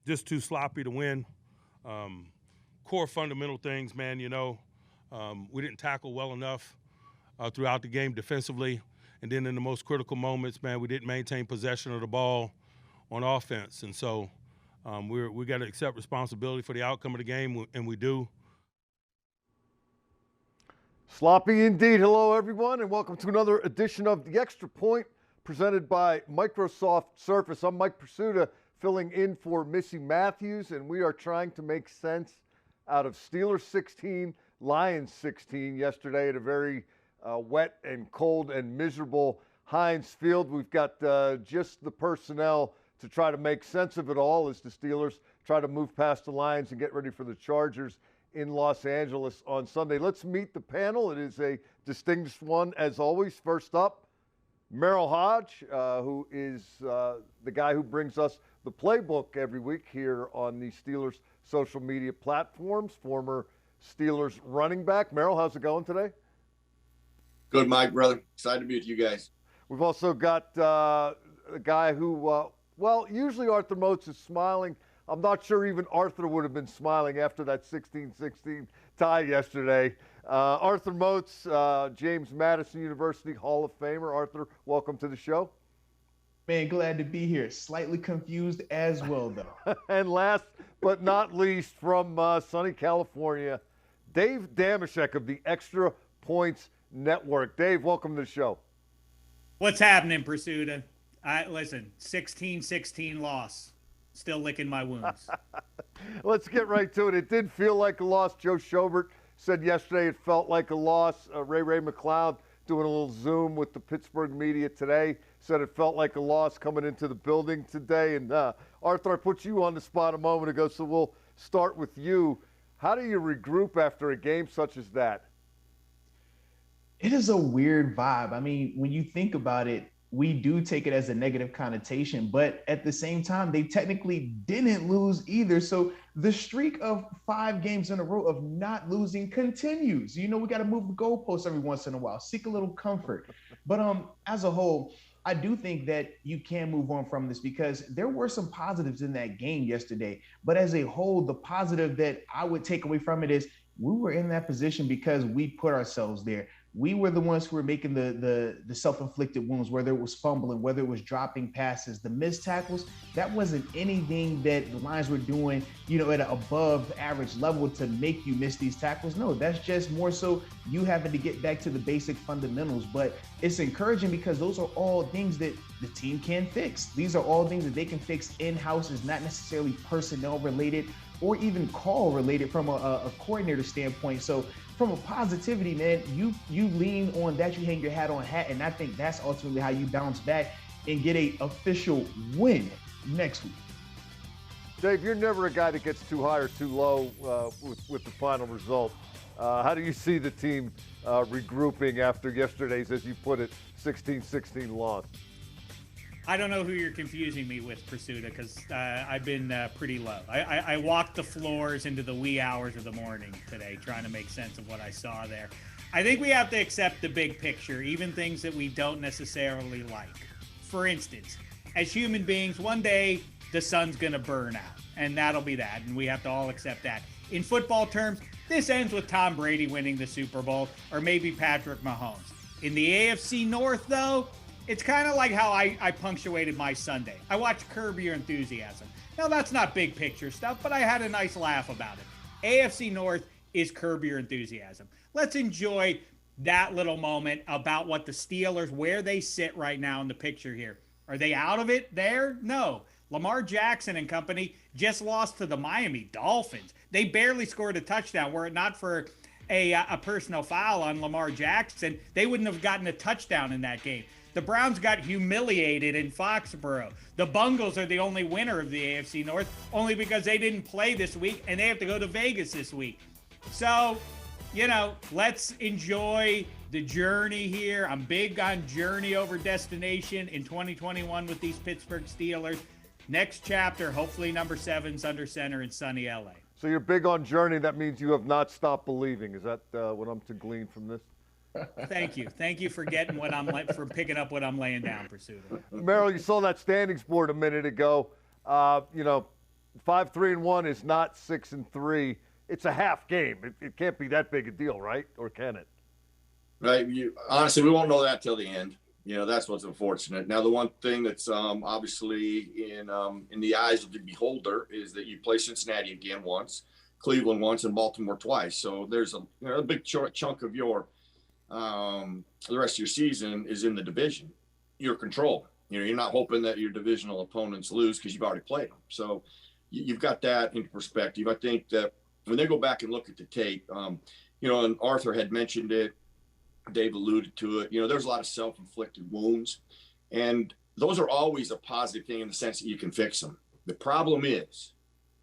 just too sloppy to win. Core fundamental things, man, we didn't tackle well enough throughout the game defensively. And then in the most critical moments, man, we didn't maintain possession of the ball on offense. And so we got to accept responsibility for the outcome of the game, and we do. Sloppy indeed. Hello, everyone, and welcome to another edition of The Extra Point presented by Microsoft Surface. I'm Mike Prisuta, filling in for Missy Matthews, and we are trying to make sense out of Steelers 16, Lions 16 yesterday at a very wet and cold and miserable Heinz Field. We've got just the personnel to try to make sense of it all as the Steelers try to move past the Lions and get ready for the Chargers in Los Angeles on Sunday. Let's meet the panel. It is a distinguished one, as always. First up, Merril Hoge, who is the guy who brings us the playbook every week here on the Steelers social media platforms, former Steelers running back. Merril, how's it going today? Good, Mike, brother. Excited to be with you guys. We've also got a guy who, usually Arthur Moats is smiling. I'm not sure even Arthur would have been smiling after that 16-16 tie yesterday. Arthur Moats, James Madison University Hall of Famer. Arthur, welcome to the show. Man, glad to be here. Slightly confused as well, though. And last but not least, from sunny California, Dave Dameshek of the Extra Points Network. Dave, welcome to the show. What's happening, Prisuta? Listen, 16-16 loss. Still licking my wounds. Let's get right to it. It did feel like a loss. Joe Schobert said yesterday it felt like a loss. Ray McLeod doing a little Zoom with the Pittsburgh media today said it felt like a loss coming into the building today. And Arthur, I put you on the spot a moment ago, so we'll start with you. How do you regroup after a game such as that? It is a weird vibe. I mean, when you think about it, we do take it as a negative connotation, but at the same time, they technically didn't lose either. So the streak of 5 games in a row of not losing continues. We got to move the goalposts every once in a while, seek a little comfort. But as a whole, I do think that you can move on from this because there were some positives in that game yesterday. But as a whole, the positive that I would take away from it is we were in that position because we put ourselves there. We were the ones who were making the self-inflicted wounds, whether it was fumbling, whether it was dropping passes, the missed tackles. That wasn't anything that the Lions were doing, at an above average level to make you miss these tackles. No, that's just more so you having to get back to the basic fundamentals. But it's encouraging because those are all things that the team can fix. These are all things that they can fix in-house. It's not necessarily personnel related or even call related from a coordinator standpoint. So from a positivity, man, you lean on that, you hang your hat on hat, and I think that's ultimately how you bounce back and get a official win next week. Dave, you're never a guy that gets too high or too low with the final result. How do you see the team regrouping after yesterday's, as you put it, 16-16 loss? I don't know who you're confusing me with, Prisuta, because I've been pretty low. I walked the floors into the wee hours of the morning today trying to make sense of what I saw there. I think we have to accept the big picture, even things that we don't necessarily like. For instance, as human beings, one day the sun's going to burn out, and that'll be that, and we have to all accept that. In football terms, this ends with Tom Brady winning the Super Bowl, or maybe Patrick Mahomes. In the AFC North, though, it's kind of like how I punctuated my Sunday. I watched Curb Your Enthusiasm. Now, that's not big picture stuff, but I had a nice laugh about it. AFC North is Curb Your Enthusiasm. Let's enjoy that little moment about what the Steelers, where they sit right now in the picture here. Are they out of it there? No. Lamar Jackson and company just lost to the Miami Dolphins. They barely scored a touchdown. Were it not for a personal foul on Lamar Jackson, they wouldn't have gotten a touchdown in that game. The Browns got humiliated in Foxborough. The Bungles are the only winner of the AFC North, only because they didn't play this week and they have to go to Vegas this week. So, let's enjoy the journey here. I'm big on journey over destination in 2021 with these Pittsburgh Steelers. Next chapter, hopefully number 7's under center in sunny LA. So you're big on journey. That means you have not stopped believing. Is that what I'm to glean from this? Thank you. Thank you for getting for picking up what I'm laying down, Prisuta. Merril, you saw that standings board a minute ago. 5-3-1 is not 6-3. It's a half game. It can't be that big a deal, right? Or can it? Right. Honestly, we won't know that till the end. That's what's unfortunate. Now, the one thing that's obviously in the eyes of the beholder is that you play Cincinnati again once, Cleveland once, and Baltimore twice. So there's a big chunk of your the rest of your season is in the division. Your control. You're not hoping that your divisional opponents lose because you've already played them. So you've got that into perspective. I think that when they go back and look at the tape, and Arthur had mentioned it, Dave alluded to it, there's a lot of self-inflicted wounds, and those are always a positive thing in the sense that you can fix them. The problem is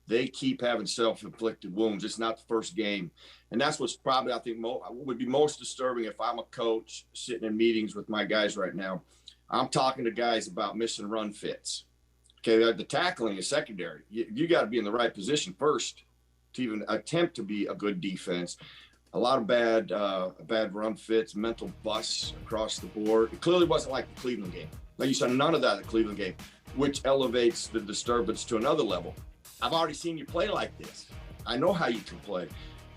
they keep having self-inflicted wounds. It's not the first game. And that's what's probably, I think, would be most disturbing if I'm a coach sitting in meetings with my guys right now. I'm talking to guys about missing run fits. Okay, the tackling is secondary. You got to be in the right position first to even attempt to be a good defense. A lot of bad run fits, mental busts across the board. It clearly wasn't like the Cleveland game. Like you said, none of that at the Cleveland game, which elevates the disturbance to another level. I've already seen you play like this. I know how you can play.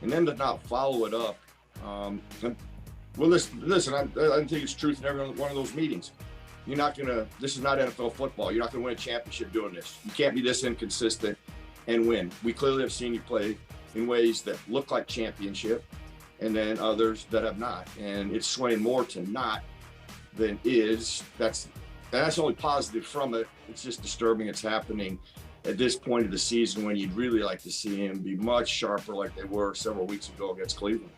And then to not follow it up. Well, listen, I think it's truth in every one of those meetings. This is not NFL football. You're not going to win a championship doing this. You can't be this inconsistent and win. We clearly have seen you play in ways that look like championship, and then others that have not. And it's swaying more to not than is. That's only positive from it. It's just disturbing it's happening at this point of the season when you'd really like to see him be much sharper like they were several weeks ago against Cleveland.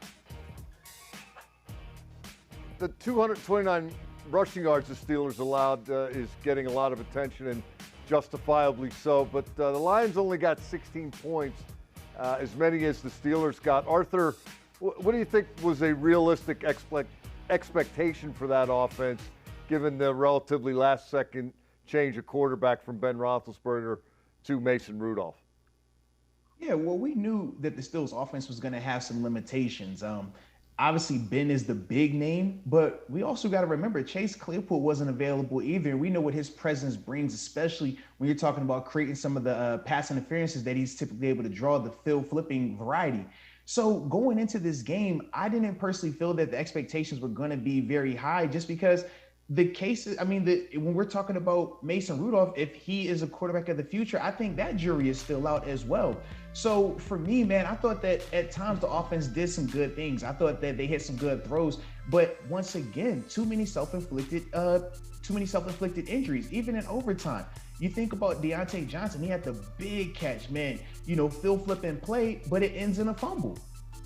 The 229 rushing yards the Steelers allowed is getting a lot of attention, and justifiably so. But the Lions only got 16 points, as many as the Steelers got. Arthur, what do you think was a realistic expectation for that offense, given the relatively last-second change of quarterback from Ben Roethlisberger to Mason Rudolph? Yeah, well, we knew that the Steelers offense was going to have some limitations. Obviously, Ben is the big name, but we also got to remember Chase Claypool wasn't available either. We know what his presence brings, especially when you're talking about creating some of the pass interferences that he's typically able to draw, the field flipping variety. So going into this game, I didn't personally feel that the expectations were going to be very high, just because the cases, when we're talking about Mason Rudolph, if he is a quarterback of the future, I think that jury is still out as well. So for me, man, I thought that at times the offense did some good things. I thought that they hit some good throws, but once again, too many self-inflicted injuries, even in overtime. You think about Deontay Johnson, he had the big catch, man, field flipping play, but it ends in a fumble.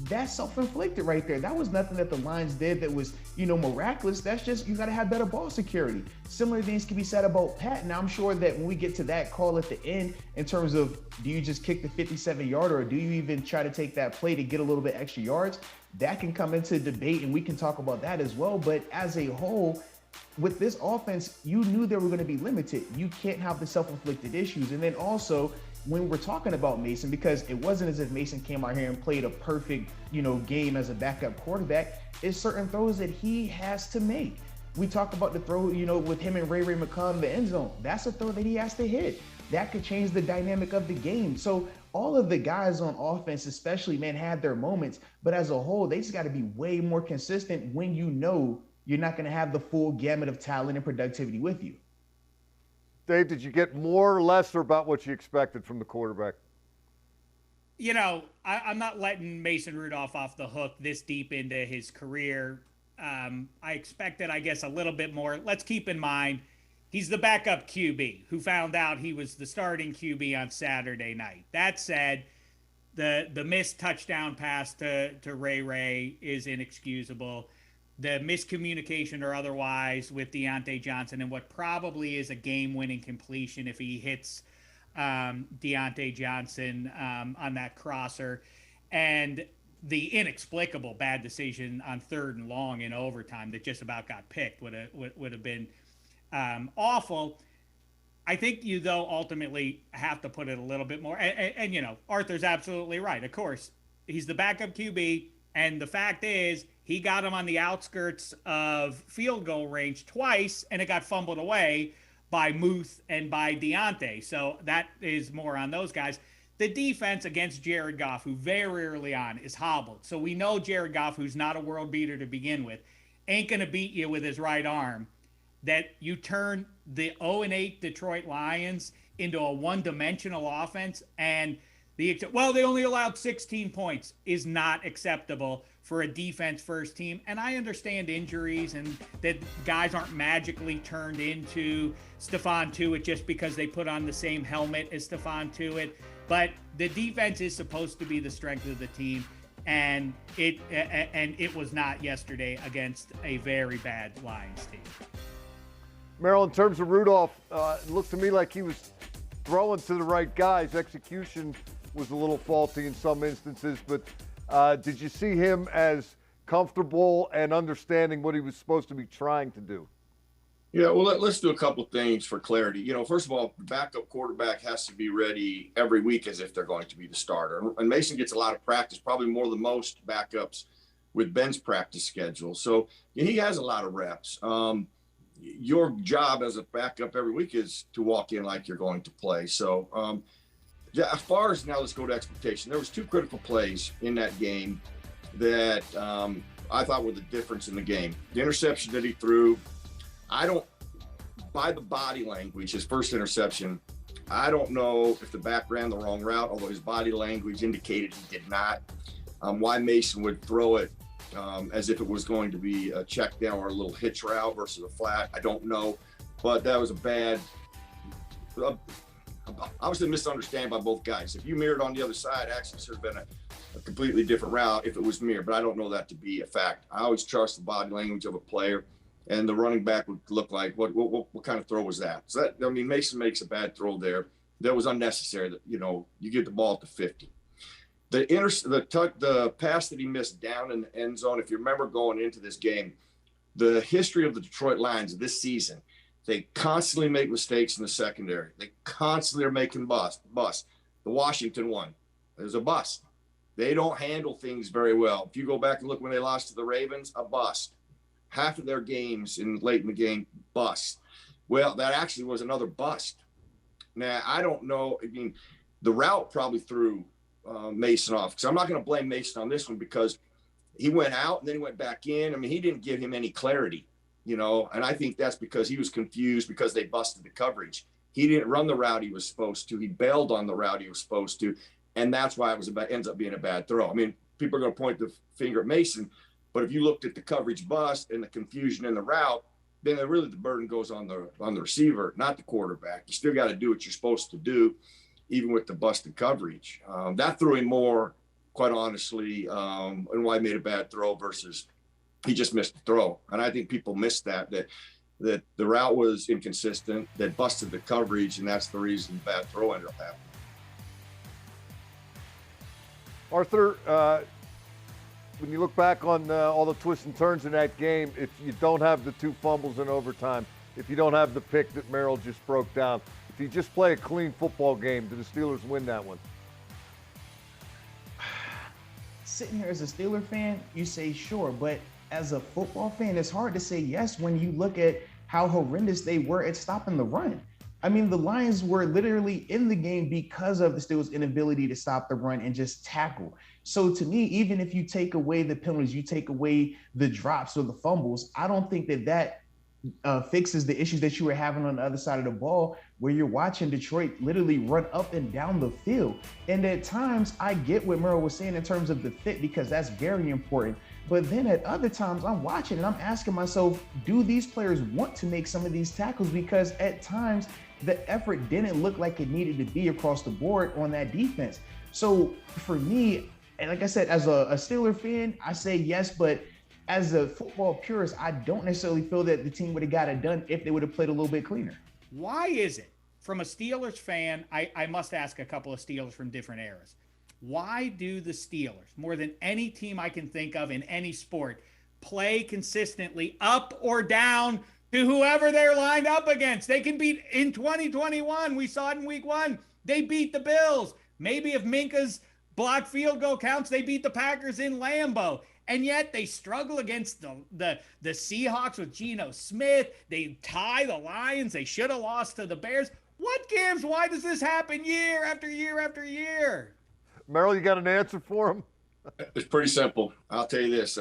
That's self-inflicted right there. That was nothing that the Lions did that was, miraculous. That's just, you got to have better ball security. Similar things can be said about Pat. Now, I'm sure that when we get to that call at the end, in terms of, do you just kick the 57-yarder, or do you even try to take that play to get a little bit extra yards? That can come into debate, and we can talk about that as well. But as a whole, with this offense, you knew they were going to be limited. You can't have the self-inflicted issues. And then also, when we're talking about Mason, because it wasn't as if Mason came out here and played a perfect, game as a backup quarterback, it's certain throws that he has to make. We talk about the throw, with him and Ray McCollum in the end zone. That's a throw that he has to hit. That could change the dynamic of the game. So all of the guys on offense, especially, man, had their moments. But as a whole, they just got to be way more consistent when you're not going to have the full gamut of talent and productivity with you. Dave, did you get more or less or about what you expected from the quarterback? I'm not letting Mason Rudolph off the hook this deep into his career. I expected, I guess, a little bit more. Let's keep in mind, he's the backup QB who found out he was the starting QB on Saturday night. That said, the missed touchdown pass to Ray is inexcusable. The miscommunication or otherwise with Deontay Johnson and what probably is a game-winning completion if he hits Deontay Johnson on that crosser, and the inexplicable bad decision on 3rd and long in overtime that just about got picked would have been awful. I think you, though, ultimately have to put it a little bit more. And Arthur's absolutely right. Of course, he's the backup QB, and the fact is, he got him on the outskirts of field goal range twice, and it got fumbled away. by Muth and by Deontay. So that is more on those guys. The defense against Jared Goff, who very early on is hobbled. So we know Jared Goff, who's not a world beater to begin with, ain't going to beat you with his right arm. That you turn the 0-8 Detroit Lions into a one-dimensional offense, and they only allowed 16 points is not acceptable for a defense-first team. And I understand injuries and that guys aren't magically turned into Stephon Tuitt just because they put on the same helmet as Stephon Tuitt. But the defense is supposed to be the strength of the team, and it was not yesterday against a very bad Lions team. Merril, in terms of Rudolph, it looked to me like he was throwing to the right guys. Execution was a little faulty in some instances, but did you see him as comfortable and understanding what he was supposed to be trying to do? Yeah, well, let's do a couple of things for clarity. First of all, backup quarterback has to be ready every week as if they're going to be the starter. And Mason gets a lot of practice, probably more than most backups with Ben's practice schedule. So he has a lot of reps. Your job as a backup every week is to walk in like you're going to play. So, as far as now, let's go to expectation. There was two critical plays in that game that I thought were the difference in the game. The interception that he threw, by the body language, his first interception, I don't know if the back ran the wrong route, although his body language indicated he did not. Why Mason would throw it as if it was going to be a check down or a little hitch route versus a flat, I don't know. But that was a bad, obviously misunderstanding by both guys. If you mirrored on the other side, actually should have been a completely different route if it was mirrored, but I don't know that to be a fact. I always trust the body language of a player, and the running back would look like, what kind of throw was that? So Mason makes a bad throw there. That was unnecessary. That you get the ball at the 50. The pass that he missed down in the end zone, if you remember going into this game, the history of the Detroit Lions this season, they constantly make mistakes in the secondary. They constantly are making busts. The Washington one, there's a bust. They don't handle things very well. If you go back and look when they lost to the Ravens, a bust. Half of their games late in the game, bust. Well, that actually was another bust. Now, I don't know. The route probably threw Mason off, because I'm not going to blame Mason on this one, because he went out and then he went back in. He didn't give him any clarity, and I think that's because he was confused because they busted the coverage. He didn't run the route he was supposed to. He bailed on the route he was supposed to, and that's why ends up being a bad throw. People are going to point the finger at Mason, but if you looked at the coverage bust and the confusion in the route, then really the burden goes on the receiver, not the quarterback. You still got to do what you're supposed to do, even with the busted coverage. That threw him more, quite honestly, and why he made a bad throw versus he just missed the throw. And I think people missed that the route was inconsistent, that busted the coverage, and that's the reason the bad throw ended up happening. Arthur, when you look back on all the twists and turns in that game, if you don't have the two fumbles in overtime, if you don't have the pick that Merril just broke down, if you just play a clean football game, do the Steelers win that one? Sitting here as a Steeler fan, you say sure, but as a football fan, it's hard to say yes when you look at how horrendous they were at stopping the run. The Lions were literally in the game because of the Steelers' inability to stop the run and just tackle. So to me, even if you take away the penalties, you take away the drops or the fumbles, I don't think that fixes the issues that you were having on the other side of the ball, where you're watching Detroit literally run up and down the field. And at times, I get what Merril was saying in terms of the fit, because that's very important. But then at other times, I'm watching and I'm asking myself, do these players want to make some of these tackles? Because at times, the effort didn't look like it needed to be across the board on that defense. So for me, and like I said, as a Steeler fan, I say yes, but as a football purist, I don't necessarily feel that the team would have got it done if they would have played a little bit cleaner. Why is it, from a Steelers fan, I must ask a couple of Steelers from different eras, why do the Steelers, more than any team I can think of in any sport, play consistently up or down to whoever they're lined up against? They can beat in 2021. We saw it in week 1. They beat the Bills. Maybe if Minka's blocked field goal counts, they beat the Packers in Lambeau. And yet they struggle against the Seahawks with Geno Smith. They tie the Lions. They should have lost to the Bears. What gives? Why does this happen year after year after year? Merril, you got an answer for him? It's pretty simple. I'll tell you this.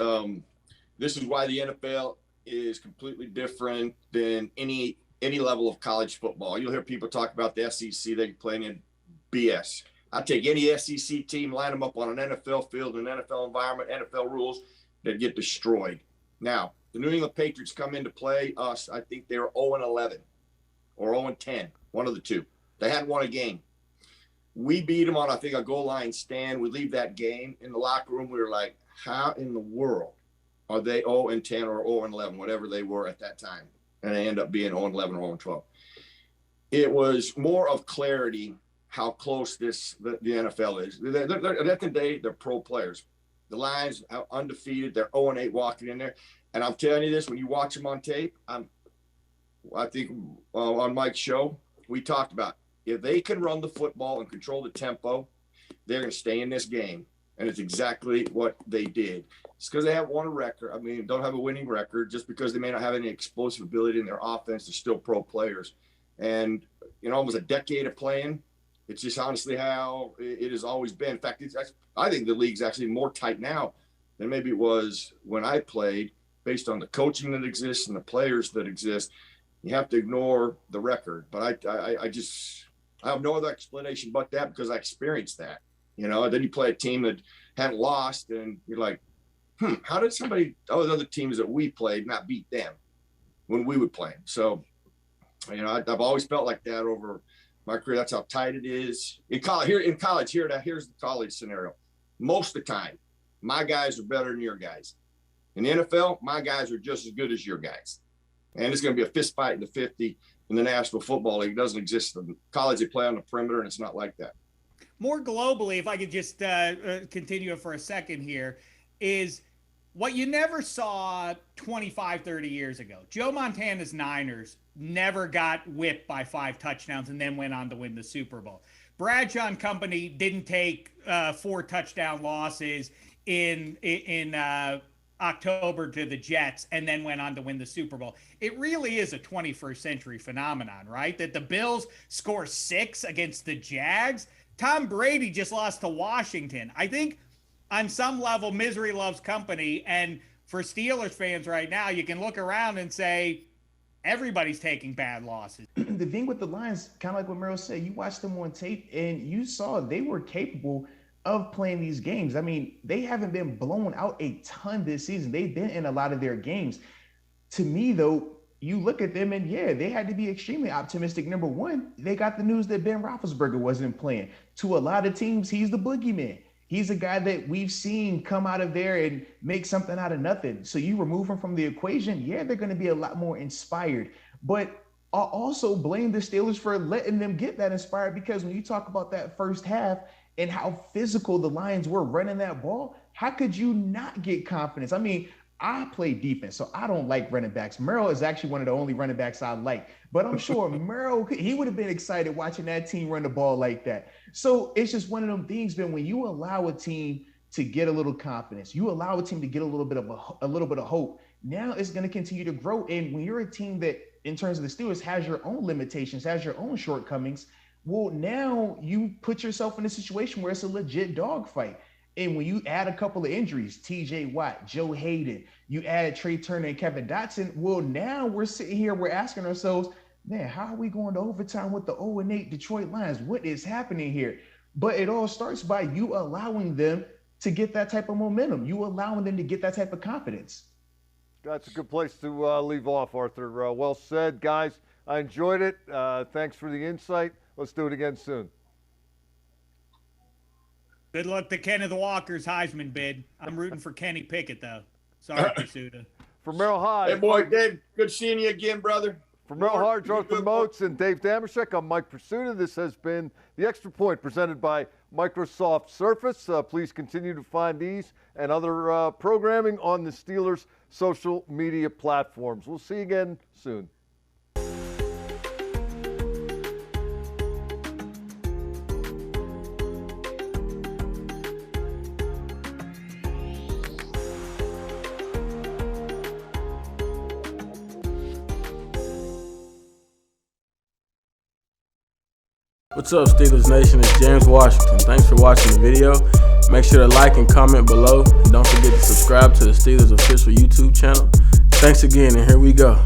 This is why the NFL is completely different than any level of college football. You'll hear people talk about the SEC. They playing in BS. I take any SEC team, line them up on an NFL field, an NFL environment, NFL rules, that get destroyed. Now, the New England Patriots come into play us. I think they were 0-11 or 0-10, one of the two. They hadn't won a game. We beat them on, I think, a goal line stand. We leave that game. In the locker room, we were like, how in the world are they 0-10 or 0-11, whatever they were at that time? And they end up being 0-11 or 0-12. It was more of clarity how close the NFL is. At the end of the day, they're pro players. The Lions are undefeated. They're 0-8 walking in there. And I'm telling you this, when you watch them on tape, I think on Mike's show, we talked about if they can run the football and control the tempo, they're going to stay in this game. And it's exactly what they did. It's because they haven't won a record. I mean, don't have a winning record. Just because they may not have any explosive ability in their offense, they're still pro players. And, almost a decade of playing, it's just honestly how it has always been. In fact, I think the league's actually more tight now than maybe it was when I played, based on the coaching that exists and the players that exist. You have to ignore the record. But I have no other explanation but that, because I experienced that. Then you play a team that hadn't lost, and you're like, how did other teams that we played not beat them when we would play them? So, I've always felt like that over my career. That's how tight it is. Here's the college scenario. Most of the time, my guys are better than your guys. In the NFL, my guys are just as good as your guys. And it's going to be a fist fight in the 50 in the National Football League. It doesn't exist in college. They play on the perimeter, and it's not like that. More globally, if I could just continue for a second here, is what you never saw 25, 30 years ago. Joe Montana's Niners never got whipped by 5 touchdowns and then went on to win the Super Bowl. Bradshaw and company didn't take 4 touchdown losses in October to the Jets and then went on to win the Super Bowl. It really is a 21st century phenomenon, right? That the Bills score 6 against the Jags. Tom Brady just lost to Washington. I think on some level, misery loves company. And for Steelers fans right now, you can look around and say, everybody's taking bad losses. The thing with the Lions, kind of like what Merril said, you watched them on tape and you saw they were capable of playing these games. I mean, they haven't been blown out a ton this season. They've been in a lot of their games. To me, though, you look at them and, yeah, they had to be extremely optimistic. Number one, they got the news that Ben Roethlisberger wasn't playing. To a lot of teams, he's the boogeyman. He's a guy that we've seen come out of there and make something out of nothing. So you remove him from the equation, yeah, they're going to be a lot more inspired. But I also blame the Steelers for letting them get that inspired, because when you talk about that first half and how physical the Lions were running that ball, how could you not get confidence? I mean, I play defense, so I don't like running backs. Merril is actually one of the only running backs I like. But I'm sure Merril, he would have been excited watching that team run the ball like that. So it's just one of them things, Ben, when you allow a team to get a little confidence, you allow a team to get a little bit of hope, now it's going to continue to grow. And when you're a team that, in terms of the Steelers, has your own limitations, has your own shortcomings, well, now you put yourself in a situation where it's a legit dogfight. And when you add a couple of injuries, T.J. Watt, Joe Hayden, you add Trey Turner and Kevin Dotson, well, now we're sitting here, we're asking ourselves, man, how are we going to overtime with the 0-8 Detroit Lions? What is happening here? But it all starts by you allowing them to get that type of momentum. You allowing them to get that type of confidence. That's a good place to leave off, Arthur. Well said, guys. I enjoyed it. Thanks for the insight. Let's do it again soon. Good luck to Kenneth Walker's Heisman bid. I'm rooting for Kenny Pickett, though. Sorry, Prisuta. For Merril Hoge. Hey, boy, Dave, good seeing you again, brother. For Merril Hoge, Arthur Moats, and Dave Dameshek, I'm Mike Prisuta. This has been The Extra Point, presented by Microsoft Surface. Please continue to find these and other programming on the Steelers' social media platforms. We'll see you again soon. What's up, Steelers Nation? It's James Washington. Thanks for watching the video. Make sure to like and comment below. And don't forget to subscribe to the Steelers official YouTube channel. Thanks again, and here we go.